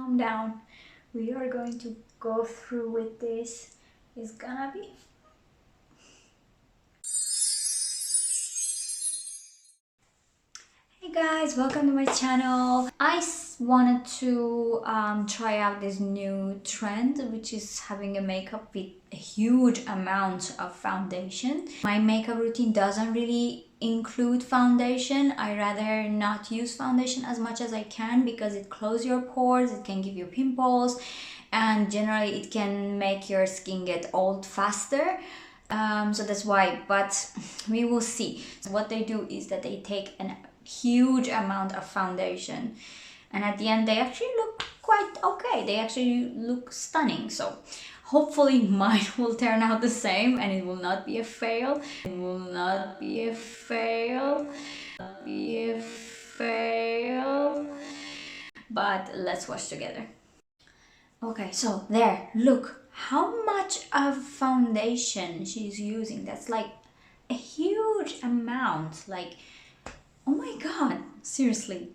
calm down. We are going to go through with this. It's gonna be Hey guys, welcome to my channel. I wanted to try out this new trend, which is having a makeup with a huge amount of foundation. My makeup routine doesn't really include foundation. I rather not use foundation as much as I can because it closes your pores, it can give you pimples, and generally it can make your skin get old faster. So that's why, but we will see. So what they do is that they take an huge amount of foundation, and at the end they actually look quite okay. They actually look stunning. So hopefully mine will turn out the same and it will not be a fail. It will not be a fail. Be a fail. But let's watch together. Okay, so there, look how much of foundation she's using. That's like a huge amount. Like, oh my god, seriously.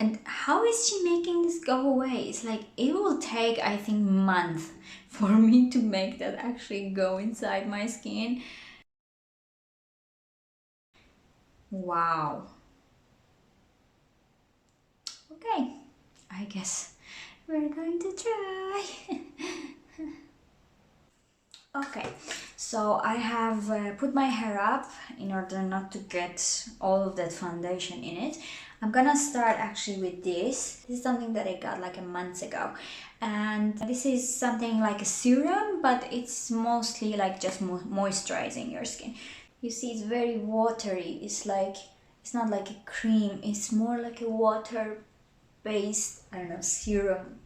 And how is she making this go away? It's like it will take, I think, months for me to make that actually go inside my skin. Wow. Okay, I guess we're going to try. Okay, so I have put my hair up in order not to get all of that foundation in it. I'm gonna start actually with this. This is something that I got like a month ago. And this is something like a serum, but it's mostly like just moisturizing your skin. You see, it's very watery. It's like, it's not like a cream. It's more like a water-based, I don't know, serum.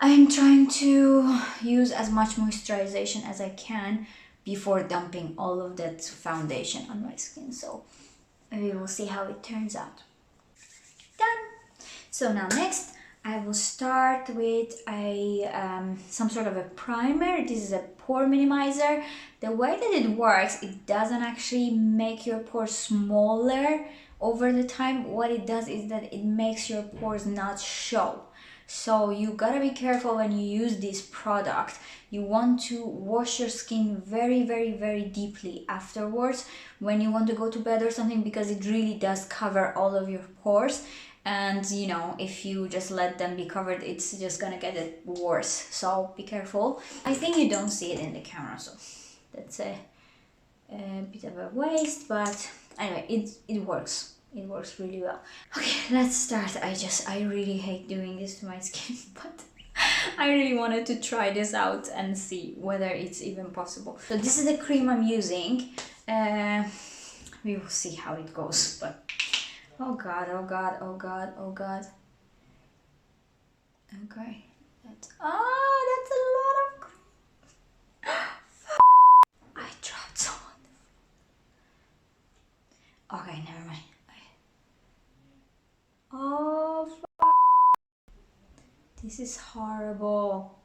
I am trying to use as much moisturization as I can before dumping all of that foundation on my skin. So we will see how it turns out. Done! So now next I will start with a some sort of a primer. This is a pore minimizer. The way that it works, it doesn't actually make your pores smaller over the time. What it does is that it makes your pores not show. So you gotta be careful when you use this product. You want to wash your skin very, very, very deeply afterwards when you want to go to bed or something, because it really does cover all of your pores. And you know, if you just let them be covered, it's just gonna get it worse. So be careful. I think you don't see it in the camera, so that's a bit of a waste, but anyway, it works. It works really well. Okay, let's start. I really hate doing this to my skin, but I really wanted to try this out and see whether it's even possible. So this is the cream I'm using. We will see how it goes, but oh god, oh god, oh god, oh god. Okay, that's a lot of cream. I dropped some on the floor. Okay, never mind. Oh, this is horrible.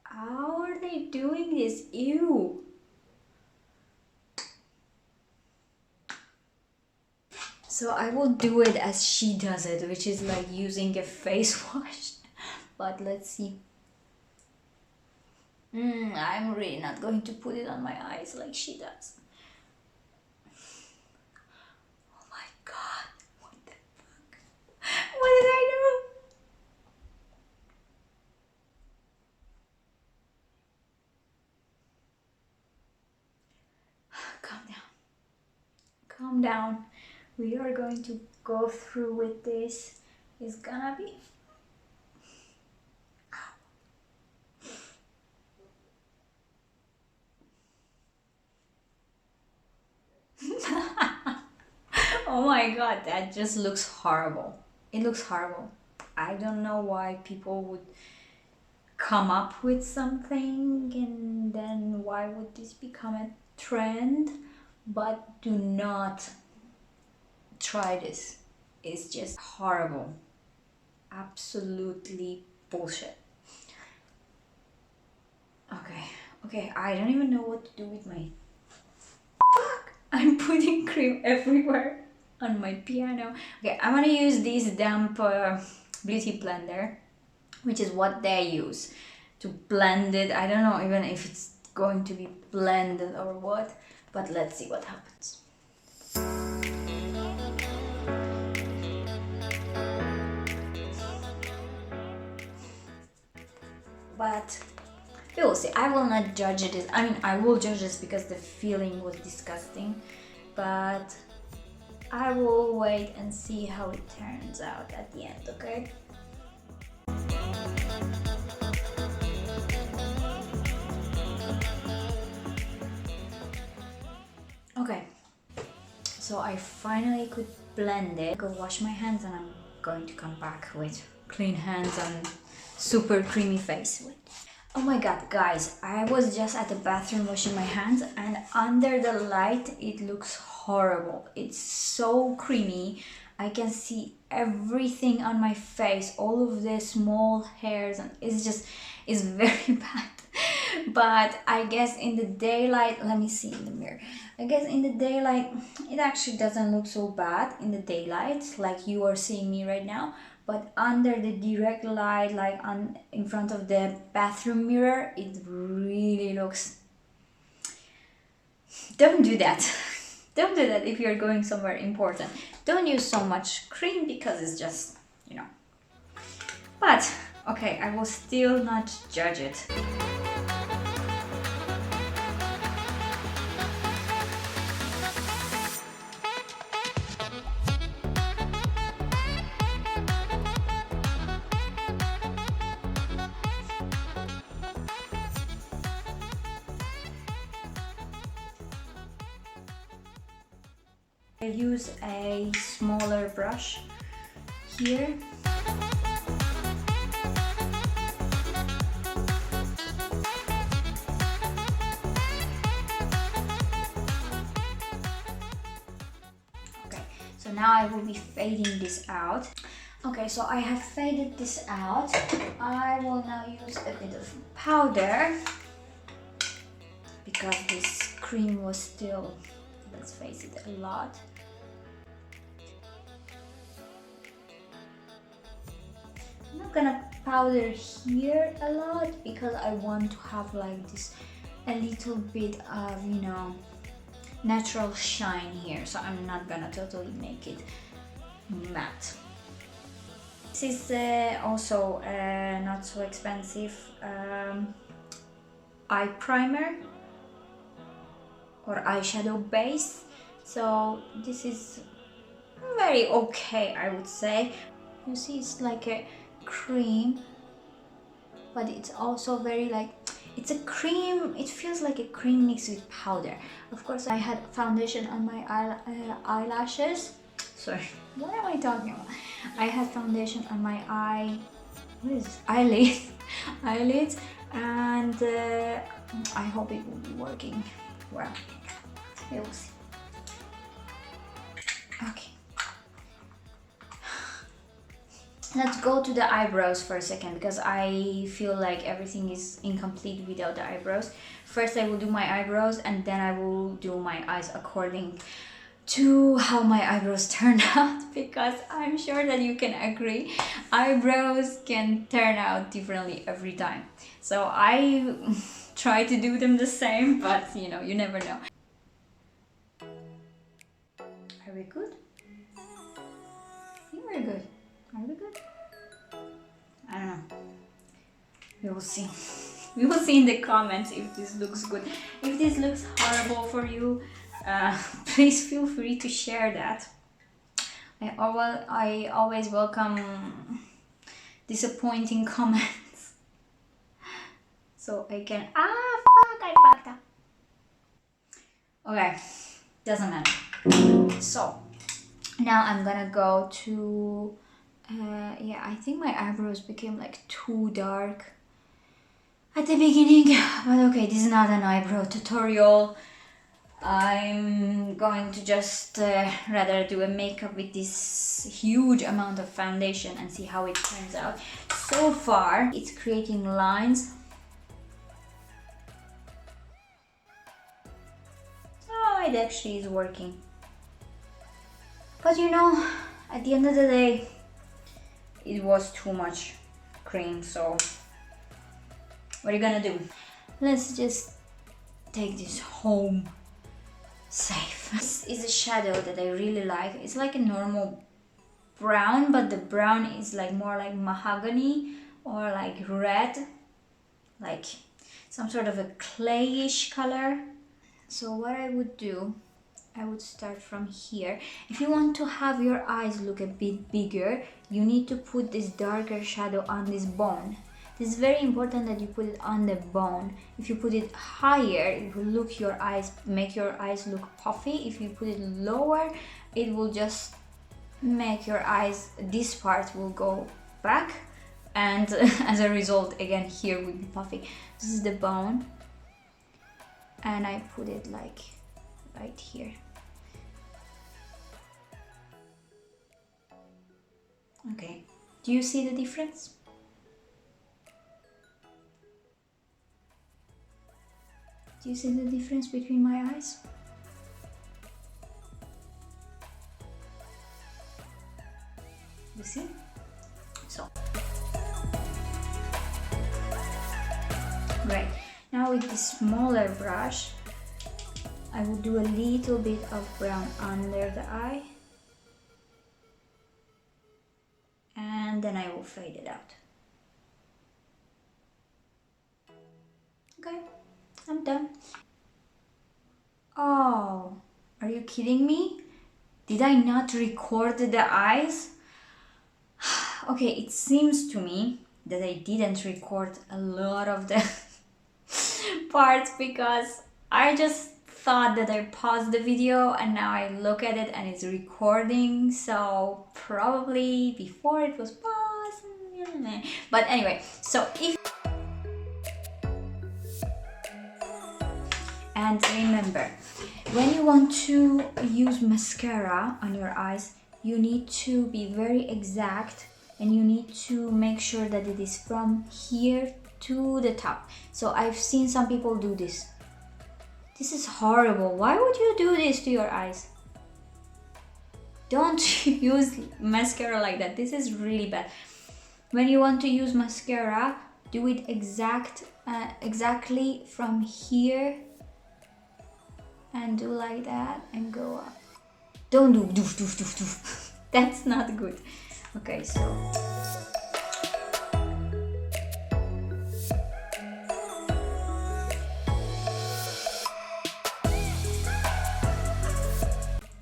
How are they doing this? Ew. So I will do it as she does it, which is like using a face wash. But let's see. I'm really not going to put it on my eyes like she does. Oh my god. What the fuck? What did I do? Calm down. Calm down. We are going to go through with this. It's gonna be oh my god, that just looks horrible. It looks horrible. I don't know why people would come up with something and then why would this become a trend, but do not try this. It's just horrible. Absolutely bullshit. Okay, I don't even know what to do with my... Fuck! I'm putting cream everywhere on my piano. Okay, I'm gonna use this damp beauty blender, which is what they use to blend it. I don't know even if it's going to be blended or what, but let's see what happens. But we will see. I will not judge it. I mean, I will judge this because the feeling was disgusting, but I will wait and see how it turns out at the end, okay? Okay, so I finally could blend it. Go wash my hands and I'm going to come back with clean hands and super creamy face. Oh my god, guys, I was just at the bathroom washing my hands and under the light it looks horrible. It's so creamy. I can see everything on my face, all of the small hairs, and it's very bad. But I guess in the daylight, let me see in the mirror. I guess in the daylight it actually doesn't look so bad in the daylight like you are seeing me right now. But under the direct light, like in front of the bathroom mirror, it really looks... Don't do that. Don't do that if you're going somewhere important. Don't use so much cream because it's just, you know. But, okay, I will still not judge it. I use a smaller brush here. Okay, so now I will be fading this out. Okay, so I have faded this out. I will now use a bit of powder because this cream was still, let's face it, a lot. I'm not gonna powder here a lot because I want to have like this a little bit of, you know, natural shine here, so I'm not gonna totally make it matte. This is also not so expensive eye primer or eyeshadow base, so this is very okay, I would say. You see, it's like a cream, but it's also very like, it's a cream, it feels like a cream mixed with powder. Of course, I had foundation on my eyelashes. Sorry, what am I talking about? I had foundation on my eyelids, and I hope it will be working well. We will see. Okay. Let's go to the eyebrows for a second because I feel like everything is incomplete without the eyebrows. First I will do my eyebrows and then I will do my eyes according to how my eyebrows turn out, because I'm sure that you can agree, eyebrows can turn out differently every time. So I try to do them the same, but you know, you never know. Are we good? I think we're good. Are we good? I don't know. We will see. We will see in the comments if this looks good. If this looks horrible for you, please feel free to share that. I always welcome disappointing comments. So I can... fuck, I fucked up. Okay, doesn't matter. So now I'm gonna go to... yeah, I think my eyebrows became like too dark at the beginning, but okay, this is not an eyebrow tutorial. I'm going to just rather do a makeup with this huge amount of foundation and see how it turns out. So far, it's creating lines. Oh, it actually is working. But you know, at the end of the day, it was too much cream, so what are you gonna do? Let's just take this home safe. This is a shadow that I really like. It's like a normal brown, but the brown is like more like mahogany or like red, like some sort of a clayish color. So what I would do, I would start from here. If you want to have your eyes look a bit bigger, you need to put this darker shadow on this bone. This is very important that you put it on the bone. If you put it higher, it will look your eyes, make your eyes look puffy. If you put it lower, it will just make your eyes, this part will go back, and as a result, again, here will be puffy. This is the bone, and I put it like right here. Okay, do you see the difference? Do you see the difference between my eyes? You see? So, great. Now with the smaller brush, I will do a little bit of brown under the eye, and then I will fade it out. Okay, I'm done. Oh, are you kidding me? Did I not record the eyes? Okay, it seems to me that I didn't record a lot of the parts because I just thought that I paused the video and now I look at it and it's recording, so probably before it was paused. But anyway, so if, and remember, when you want to use mascara on your eyes, you need to be very exact and you need to make sure that it is from here to the top. So I've seen some people do this. This is horrible. Why would you do this to your eyes? Don't use mascara like that. This is really bad. When you want to use mascara, do it exactly from here and do like that and go up. Don't do doof doof doof doof. That's not good. Okay, so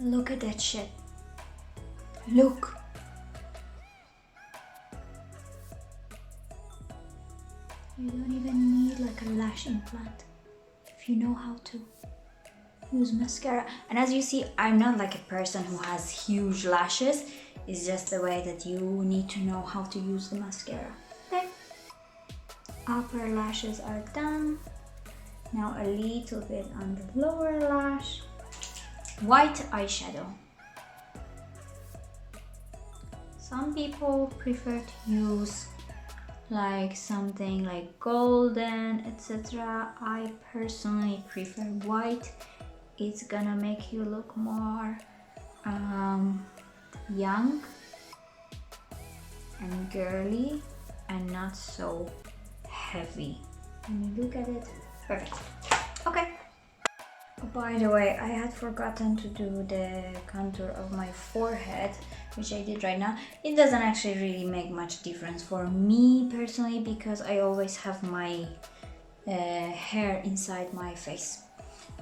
look at that shit. Look. You don't even need like a lash implant if you know how to use mascara. And as you see, I'm not like a person who has huge lashes. It's just the way that you need to know how to use the mascara. Okay. Upper lashes are done. Now a little bit on the lower lash. White eyeshadow. Some people prefer to use like something like golden, etc. I personally prefer white. It's gonna make you look more young and girly and not so heavy. When you look at it, perfect. Okay. Oh, by the way, I had forgotten to do the contour of my forehead, which I did right now. It doesn't actually really make much difference for me personally because I always have my hair inside my face.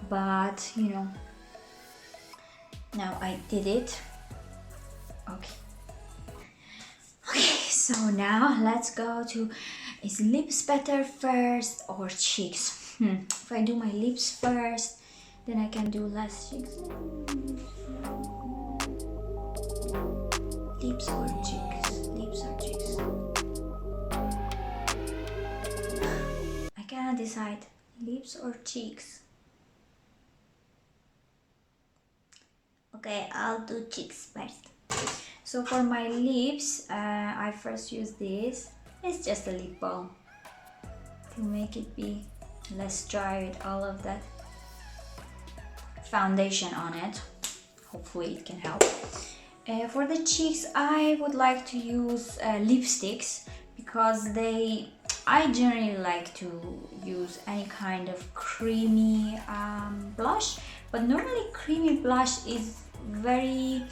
But you know, now I did it. Okay. Okay, so now let's go to, is lips better first or cheeks? If I do my lips first, then I can do less cheeks. Lips or cheeks? Lips or cheeks? I cannot decide. Lips or cheeks? Okay, I'll do cheeks first. So for my lips, I first use this. It's just a lip balm to make it be less dry with all of that foundation on it. Hopefully it can help. For the cheeks, I would like to use lipsticks because I generally like to use any kind of creamy blush, but normally creamy blush is very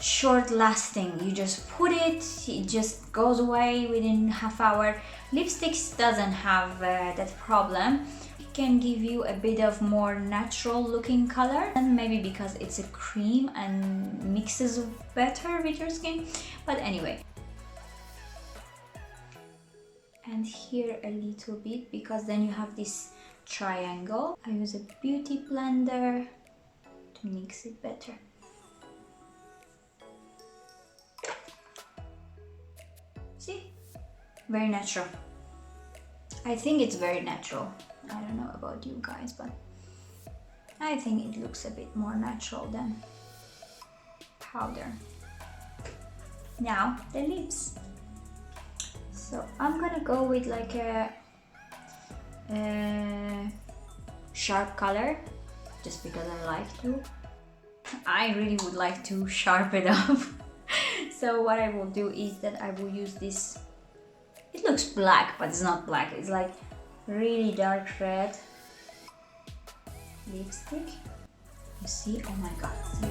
short lasting. You just put it just goes away within half hour. Lipsticks doesn't have that problem. It can give you a bit of more natural looking color, and maybe because it's a cream and mixes better with your skin, but anyway. And here a little bit, because then you have this triangle. I use a beauty blender to mix it better. See? Very natural. I think it's very natural. I don't know about you guys, but I think it looks a bit more natural than powder. Now the lips. So I'm gonna go with like a sharp color, just because I like to. I really would like to sharpen it up. So what I will do is that I will use this. It looks black, but it's not black. It's like really dark red lipstick. You see? Oh my god. See?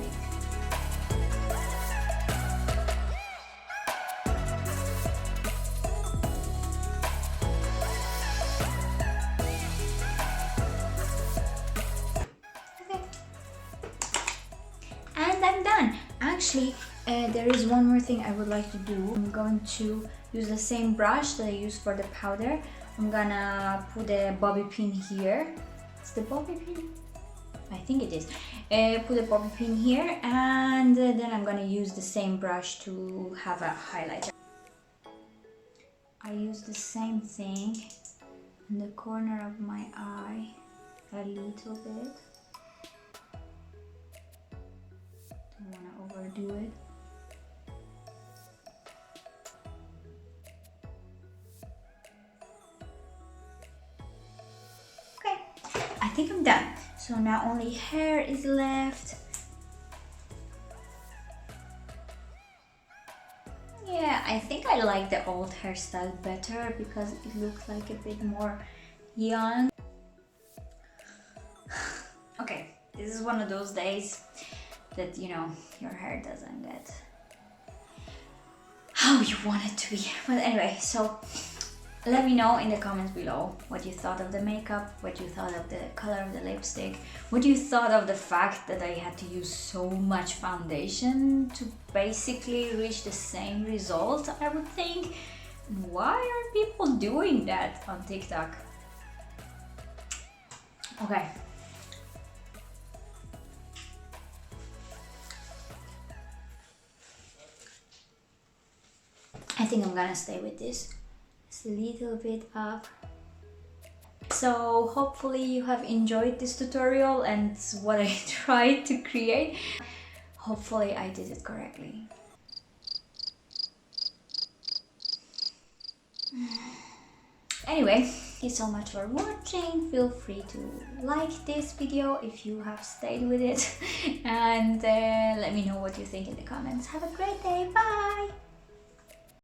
And I'm done. Actually, there is one more thing I would like to do. I'm going to use the same brush that I used for the powder. I'm gonna put a bobby pin here. It's the bobby pin? I think it is. Put a bobby pin here, and then I'm gonna use the same brush to have a highlighter. I use the same thing in the corner of my eye a little bit. Don't want to overdo it. Okay, I think I'm done. So now only hair is left. Yeah, I think I like the old hairstyle better because it looks like a bit more young. Okay, this is one of those days that, you know, your hair doesn't get how you want it to be. But anyway, so let me know in the comments below what you thought of the makeup, what you thought of the color of the lipstick, what you thought of the fact that I had to use so much foundation to basically reach the same result, I would think. Why are people doing that on TikTok? Okay. I think I'm gonna stay with this. It's a little bit up. So hopefully you have enjoyed this tutorial and what I tried to create. Hopefully I did it correctly. Anyway, thank you so much for watching. Feel free to like this video if you have stayed with it, and let me know what you think in the comments. Have a great day. Bye!